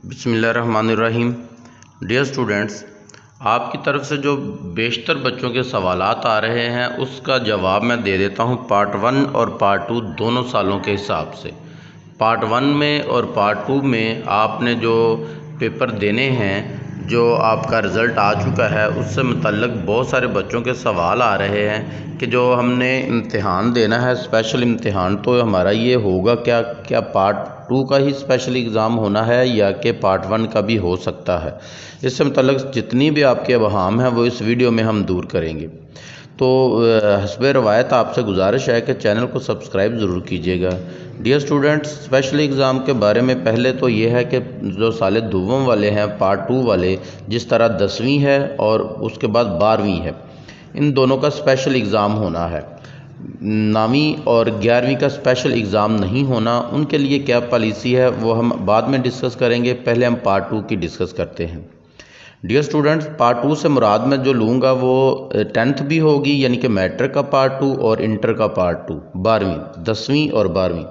बिस्मिल्लाहिर्रहमानिर्रहीम। Dear students, आपकी तरफ से जो बेशतर बच्चों के सवालात आ रहे हैं उसका जवाब मैं दे देता हूं पार्ट 1 और पार्ट 2 दोनों सालों के हिसाब से। पार्ट 1 में और पार्ट 2 में आपने जो पेपर देने हैं, जो आपका रिज़ल्ट आ चुका है, उससे मुतल्लिक़ बहुत सारे बच्चों के सवाल आ रहे हैं कि जो हमने इम्तिहान देना है, स्पेशल इम्तिहान, तो हमारा ये होगा क्या पार्ट 2 का ही स्पेशल एग्ज़ाम होना है या कि पार्ट 1 का भी हो सकता है। इससे मुतल्लिक़ जितनी भी आपके अवहाम हैं वो इस वीडियो में हम दूर करेंगे। तो हस्बे रवायत आपसे गुजारिश है कि चैनल को सब्सक्राइब ज़रूर कीजिएगा। डियर स्टूडेंट्स, स्पेशल एग्ज़ाम के बारे में पहले तो ये है कि जो साले दुव्वम वाले हैं, पार्ट 2 वाले, जिस तरह 10वीं है और उसके बाद 12वीं है, इन दोनों का स्पेशल एग्ज़ाम होना है। 9वीं और 11वीं का स्पेशल एग्ज़ाम नहीं होना। उनके लिए क्या पॉलिसी है वो हम बाद में डिस्कस करेंगे, पहले हम पार्ट 2 की डिस्कस करते हैं। डियर स्टूडेंट्स, पार्ट 2 से मुराद मैं जो लूँगा वो 10th भी होगी, यानी कि मैट्रिक का पार्ट 2 और इंटर का पार्ट 2, 12वीं, 10वीं और 12वीं।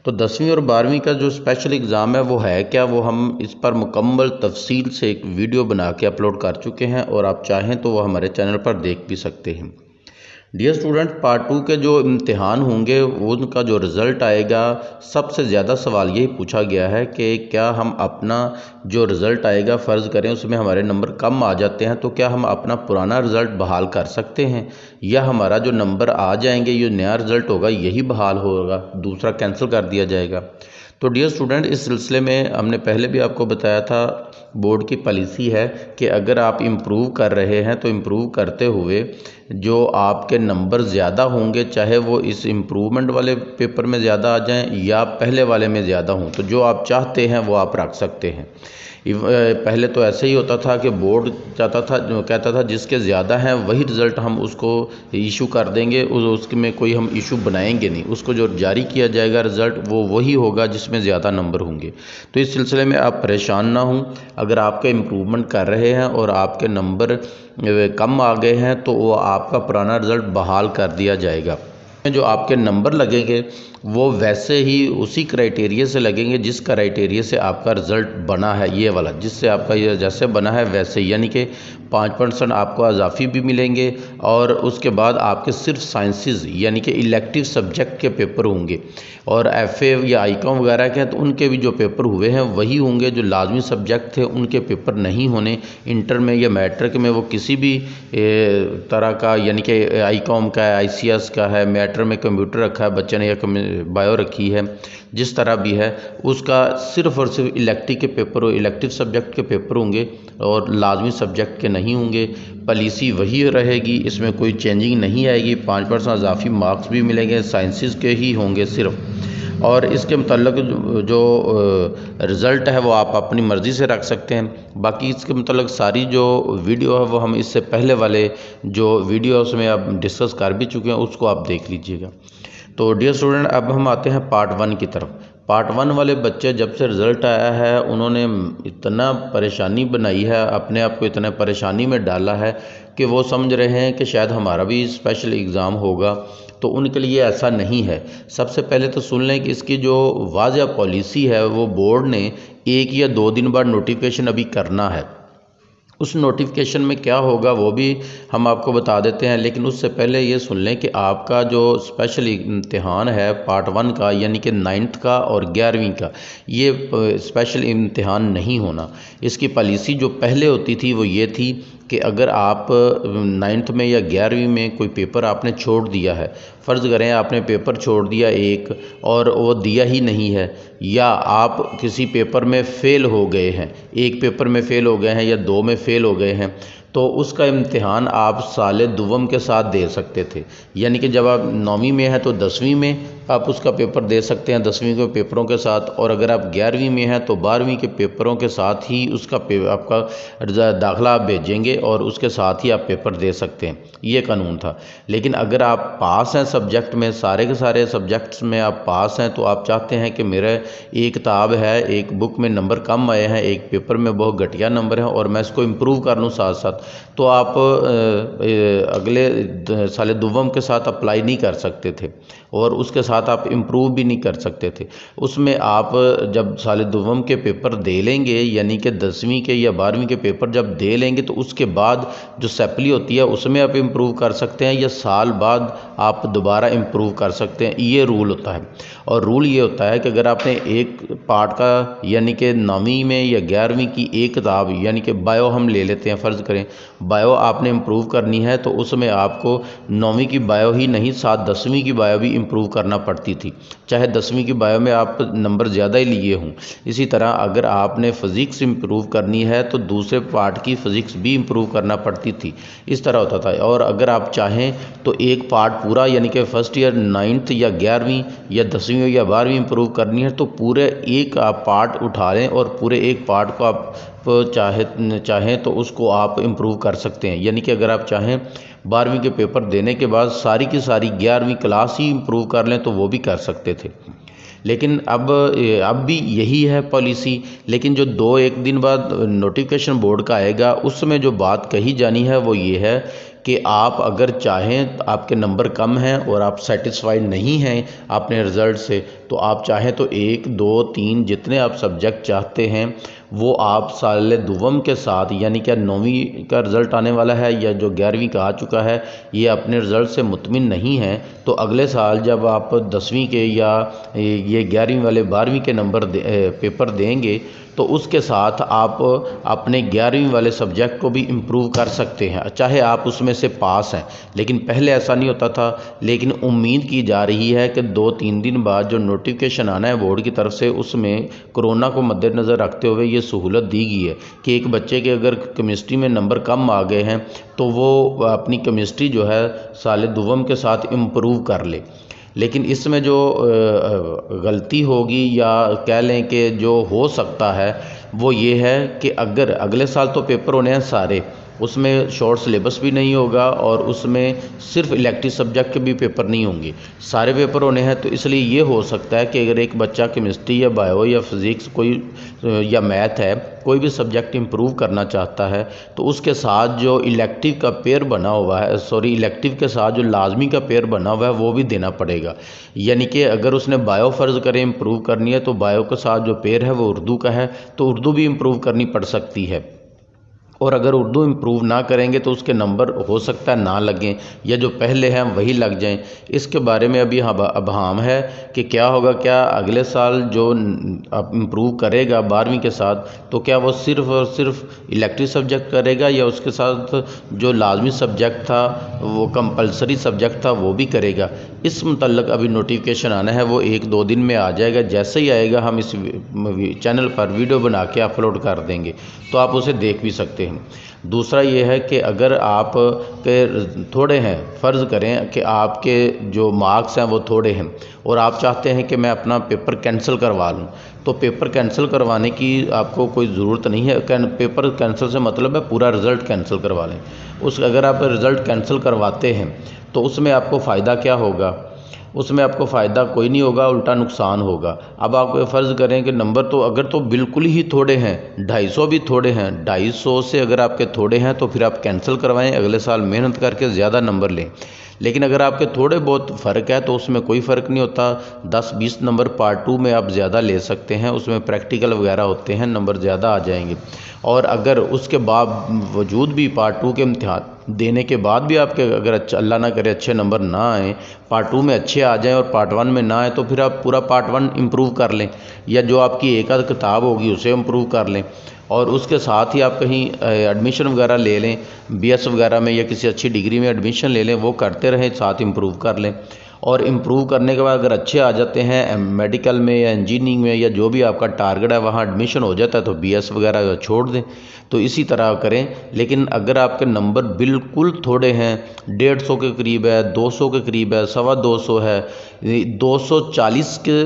तो 10वीं और 12वीं का जो स्पेशल एग्ज़ाम है वो है क्या, वो हम इस पर मुकम्मल तफसील से एक वीडियो बना के अपलोड कर चुके हैं और आप चाहें तो वो हमारे चैनल पर देख भी सकते हैं। डियर स्टूडेंट, पार्ट 2 के जो इम्तिहान होंगे उनका जो रिज़ल्ट आएगा, सबसे ज़्यादा सवाल यही पूछा गया है कि क्या हम अपना जो रिज़ल्ट आएगा, फ़र्ज़ करें उसमें हमारे नंबर कम आ जाते हैं, तो क्या हम अपना पुराना रिज़ल्ट बहाल कर सकते हैं, या हमारा जो नंबर आ जाएंगे, ये नया रिज़ल्ट होगा यही बहाल होगा, दूसरा कैंसिल कर दिया जाएगा। तो डियर स्टूडेंट, इस सिलसिले में हमने पहले भी आपको बताया था, बोर्ड की पॉलिसी है कि अगर आप इम्प्रूव कर रहे हैं तो इम्प्रूव करते हुए जो आपके नंबर ज़्यादा होंगे, चाहे वो इस इम्प्रूवमेंट वाले पेपर में ज़्यादा आ जाएं या पहले वाले में ज़्यादा हों, तो जो आप चाहते हैं वो आप रख सकते हैं। पहले तो ऐसे ही होता था कि बोर्ड कहता था जिसके ज़्यादा हैं वही रिज़ल्ट हम उसको इशू कर देंगे, उसमें कोई हम इशू बनाएंगे नहीं, उसको जो जारी किया जाएगा रिज़ल्ट वो वही होगा जिसमें ज़्यादा नंबर होंगे। तो इस सिलसिले में आप परेशान ना हों। अगर आपके इम्प्रूवमेंट कर रहे हैं और आपके नंबर कम आ गए हैं तो वो आपका पुराना रिज़ल्ट बहाल कर दिया जाएगा। जो आपके नंबर लगेंगे वो वैसे ही उसी क्राइटेरिया से लगेंगे जिस क्राइटेरिया से आपका रिज़ल्ट बना है, ये वाला जिससे आपका ये जैसे बना है वैसे, यानी कि 5% आपको अजाफ़ी भी मिलेंगे और उसके बाद आपके सिर्फ साइंसेस यानी कि इलेक्टिव सब्जेक्ट के पेपर होंगे, और FA या आईकॉम वगैरह के हैं तो उनके भी जो पेपर हुए हैं वही होंगे, जो लाजमी सब्जेक्ट थे उनके पेपर नहीं होने। इंटर में या मैट्रिक में वो किसी भी तरह का, यानी कि आईकॉम का है, ICS का है, मैटर में कंप्यूटर रखा है बच्चे ने या बायो रखी है, जिस तरह भी है, उसका सिर्फ और सिर्फ इलेक्टिव के पेपर, इलेक्टिव सब्जेक्ट के पेपर होंगे और लाजमी सब्जेक्ट के नहीं होंगे। पॉलिसी वही रहेगी, इसमें कोई चेंजिंग नहीं आएगी। 5% अजाफी मार्क्स भी मिलेंगे, साइंसेस के ही होंगे सिर्फ, और इसके मतलब जो रिज़ल्ट है वो आप अपनी मर्ज़ी से रख सकते हैं। बाकी इसके मतलब सारी जो वीडियो है वो हम इससे पहले वाले जो वीडियो उसमें आप डिस्कस कर भी चुके हैं, उसको आप देख लीजिएगा। तो डियर स्टूडेंट, अब हम आते हैं पार्ट 1 की तरफ। पार्ट 1 वाले बच्चे जब से रिज़ल्ट आया है उन्होंने इतना परेशानी बनाई है, अपने आप को इतना परेशानी में डाला है कि वो समझ रहे हैं कि शायद हमारा भी स्पेशल एग्ज़ाम होगा। तो उनके लिए ऐसा नहीं है। सबसे पहले तो सुन लें कि इसकी जो वाज़ह पॉलिसी है वो बोर्ड ने 1 या 2 दिन बाद नोटिफिकेशन अभी करना है। उस नोटिफिकेशन में क्या होगा वो भी हम आपको बता देते हैं, लेकिन उससे पहले ये सुन लें कि आपका जो स्पेशल इम्तिहान है पार्ट 1 का, यानी कि 9th का और 11वीं का, ये स्पेशल इम्तिहान नहीं होना। इसकी पॉलिसी जो पहले होती थी वो ये थी कि अगर आप 9th में या 11वीं में कोई पेपर आपने छोड़ दिया है, फ़र्ज़ करें आपने पेपर छोड़ दिया एक और वो दिया ही नहीं है, या आप किसी पेपर में फ़ेल हो गए हैं, एक पेपर में फ़ेल हो गए हैं या 2 में फ़ेल हो गए हैं, तो उसका इम्तिहान आप साले दुव्वम के साथ दे सकते थे। यानी कि जब आप 9वीं में हैं तो 10वीं में आप उसका पेपर दे सकते हैं 10वीं के पेपरों के साथ, और अगर आप 11वीं में हैं तो 12वीं के पेपरों के साथ ही उसका आपका दाखिला आप भेजेंगे और उसके साथ ही आप पेपर दे सकते हैं। ये कानून था। लेकिन अगर आप पास हैं सब्जेक्ट में, सारे के सारे सब्जेक्ट्स में आप पास हैं, तो आप चाहते हैं कि मेरा एक किताब है, एक बुक में नंबर कम आए हैं, एक पेपर में बहुत घटिया नंबर हैं और मैं इसको इम्प्रूव कर लूँ साथ साथ, तो आप अगले साले दुव्वम के साथ अप्लाई नहीं कर सकते थे और उसके साथ साथ आप इम्प्रूव भी नहीं कर सकते थे। उसमें आप जब साल दुवम के पेपर दे लेंगे, यानी कि 10वीं के या 12वीं के पेपर जब दे लेंगे, तो उसके बाद जो सैपली होती है उसमें आप इम्प्रूव कर सकते हैं, या साल बाद आप दोबारा इम्प्रूव कर सकते हैं, ये रूल होता है। और रूल ये होता है कि अगर आपने एक पार्ट का यानी कि 9वीं में या 11वीं की एक किताब, यानी कि बायो हम ले लेते हैं, फ़र्ज़ करें बायो आपने इम्प्रूव करनी है, तो उसमें आपको 9वीं की बायो ही नहीं, साथ 10वीं की बायो भी इम्प्रूव करना पड़ती थी, चाहे 10वीं की बायो में आप नंबर ज़्यादा ही लिए हों। इसी तरह अगर आपने फ़िज़िक्स इम्प्रूव करनी है तो दूसरे पार्ट की फ़िज़िक्स भी इम्प्रूव करना पड़ती थी, इस तरह होता था। और अगर आप चाहें तो एक पार्ट पूरा, यानी कि फ़र्स्ट ईयर 9th या 11वीं या 10वीं या 12वीं इम्प्रूव करनी है, तो पूरे एक आप पार्ट उठा लें और पूरे एक पार्ट को आप चाहें तो उसको आप इम्प्रूव कर सकते हैं। यानी कि अगर आप चाहें 12वीं के पेपर देने के बाद सारी की सारी 11वीं क्लास ही इम्प्रूव कर लें तो वो भी कर सकते थे। लेकिन अब भी यही है पॉलिसी। लेकिन जो 2-1 दिन बाद नोटिफिकेशन बोर्ड का आएगा, उसमें जो बात कही जानी है वो ये है कि आप अगर चाहें, आपके नंबर कम हैं और आप सेटिस्फाइड नहीं हैं अपने रिज़ल्ट से, तो आप चाहें तो 1, 2, 3 जितने आप सब्जेक्ट चाहते हैं वो आप साल दुवम के साथ, यानी कि 9वीं का रिज़ल्ट आने वाला है या जो 11वीं का आ चुका है, ये अपने रिज़ल्ट से मुतमिन नहीं है, तो अगले साल जब आप 10वीं के या ये 11वीं वाले 12वीं के नंबर पेपर देंगे, तो उसके साथ आप अपने 11वीं वाले सब्जेक्ट को भी इम्प्रूव कर सकते हैं, चाहे आप उसमें से पास हैं। लेकिन पहले ऐसा नहीं होता था। लेकिन उम्मीद की जा रही है कि 2-3 दिन बाद जो नोटिफिकेशन आना है बोर्ड की तरफ से, उसमें कोरोना को मद्देनज़र रखते हुए ये सहूलत दी गई है कि एक बच्चे के अगर केमिस्ट्री में नंबर कम आ गए हैं तो वो अपनी केमिस्ट्री जो है साल दुवम के साथ इम्प्रूव कर ले। लेकिन इसमें जो गलती होगी, या कह लें कि जो हो सकता है, वो ये है कि अगर अगले साल तो पेपर होने हैं सारे, उसमें शॉर्ट सिलेबस भी नहीं होगा और उसमें सिर्फ इलेक्टिव सब्जेक्ट के भी पेपर नहीं होंगे, सारे पेपर होने हैं। तो इसलिए ये हो सकता है कि अगर एक बच्चा केमिस्ट्री या बायो या फिज़िक्स कोई या मैथ है, कोई भी सब्जेक्ट इम्प्रूव करना चाहता है, तो उसके साथ जो इलेक्टिव का पेयर बना हुआ है, इलेक्टिव के साथ जो लाजमी का पेयर बना हुआ है वो भी देना पड़ेगा। यानी कि अगर उसने बायो फ़र्ज़ करें इम्प्रूव करनी है, तो बायो के साथ जो पेयर है वो उर्दू का है, तो उर्दू भी इम्प्रूव करनी पड़ सकती है। और अगर उर्दू इम्प्रूव ना करेंगे तो उसके नंबर हो सकता है ना लगें, या जो पहले हैं वही लग जाएं। इसके बारे में अभी अबहाम है कि क्या होगा, क्या अगले साल जो इम्प्रूव करेगा 12वीं के साथ, तो क्या वो सिर्फ़ और सिर्फ इलेक्टिव सब्जेक्ट करेगा, या उसके साथ जो लाजमी सब्जेक्ट था, वो कंपलसरी सब्जेक्ट था, वो भी करेगा। इस मुतल्लक अभी नोटिफिकेशन आना है, वो 1-2 दिन में आ जाएगा। जैसे ही आएगा हम इस चैनल पर वीडियो बना के अपलोड कर देंगे, तो आप उसे देख भी सकते हैं। दूसरा ये है कि अगर आप के थोड़े हैं, फ़र्ज़ करें कि आपके जो मार्क्स हैं वो थोड़े हैं और आप चाहते हैं कि मैं अपना पेपर कैंसिल करवा लूँ, तो पेपर कैंसिल करवाने की आपको कोई ज़रूरत नहीं है। पेपर कैंसिल से मतलब है पूरा रिज़ल्ट कैंसिल करवा लें। अगर आप रिज़ल्ट कैंसिल करवाते हैं तो उसमें आपको फ़ायदा क्या होगा? उसमें आपको फ़ायदा कोई नहीं होगा, उल्टा नुकसान होगा। अब आप फ़र्ज़ करें कि नंबर तो अगर तो बिल्कुल ही थोड़े हैं, 250 भी थोड़े हैं, 250 से अगर आपके थोड़े हैं तो फिर आप कैंसिल करवाएं, अगले साल मेहनत करके ज़्यादा नंबर लें। लेकिन अगर आपके थोड़े बहुत फ़र्क है तो उसमें कोई फ़र्क नहीं होता। 10-20 नंबर पार्ट 2 में आप ज़्यादा ले सकते हैं, उसमें प्रैक्टिकल वगैरह होते हैं, नंबर ज़्यादा आ जाएंगे। और अगर उसके बावजूद भी पार्ट 2 के इम्तिहान देने के बाद भी आपके अगर अल्लाह ना करे अच्छे नंबर ना आए, पार्ट 2 में अच्छे आ जाएं और पार्ट 1 में ना आए, तो फिर आप पूरा पार्ट 1 इम्प्रूव कर लें, या जो आपकी एक आध किताब होगी उसे इम्प्रूव कर लें। और उसके साथ ही आप कहीं एडमिशन वगैरह ले लें, BS वगैरह में या किसी अच्छी डिग्री में एडमिशन ले लें, वो करते रहें, साथ इम्प्रूव कर लें। और इम्प्रूव करने के बाद अगर अच्छे आ जाते हैं मेडिकल में या इंजीनियरिंग में, या जो भी आपका टारगेट है वहाँ एडमिशन हो जाता है, तो BS वगैरह छोड़ दें। तो इसी तरह करें। लेकिन अगर आपके नंबर बिल्कुल थोड़े हैं, 150 के करीब है, 200 के करीब है, 225 है, 240 के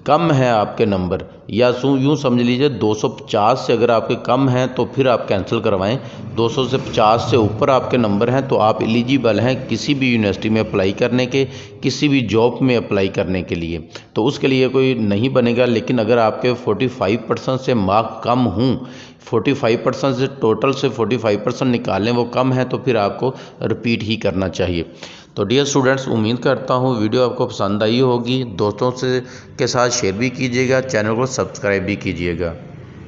कम है आपके नंबर, या यूँ समझ लीजिए 250 से अगर आपके कम हैं तो फिर आप कैंसिल करवाएं। 200 से 50 से ऊपर आपके नंबर हैं तो आप एलिजिबल हैं किसी भी यूनिवर्सिटी में अप्लाई करने के, किसी भी जॉब में अप्लाई करने के लिए, तो उसके लिए कोई नहीं बनेगा। लेकिन अगर आपके 45% से मार्क कम हों, 45% से टोटल से 45% निकालें वो कम है, तो फिर आपको रिपीट ही करना चाहिए। तो डियर स्टूडेंट्स, उम्मीद करता हूँ वीडियो आपको पसंद आई होगी। दोस्तों से के साथ शेयर भी कीजिएगा, चैनल को सब्सक्राइब भी कीजिएगा।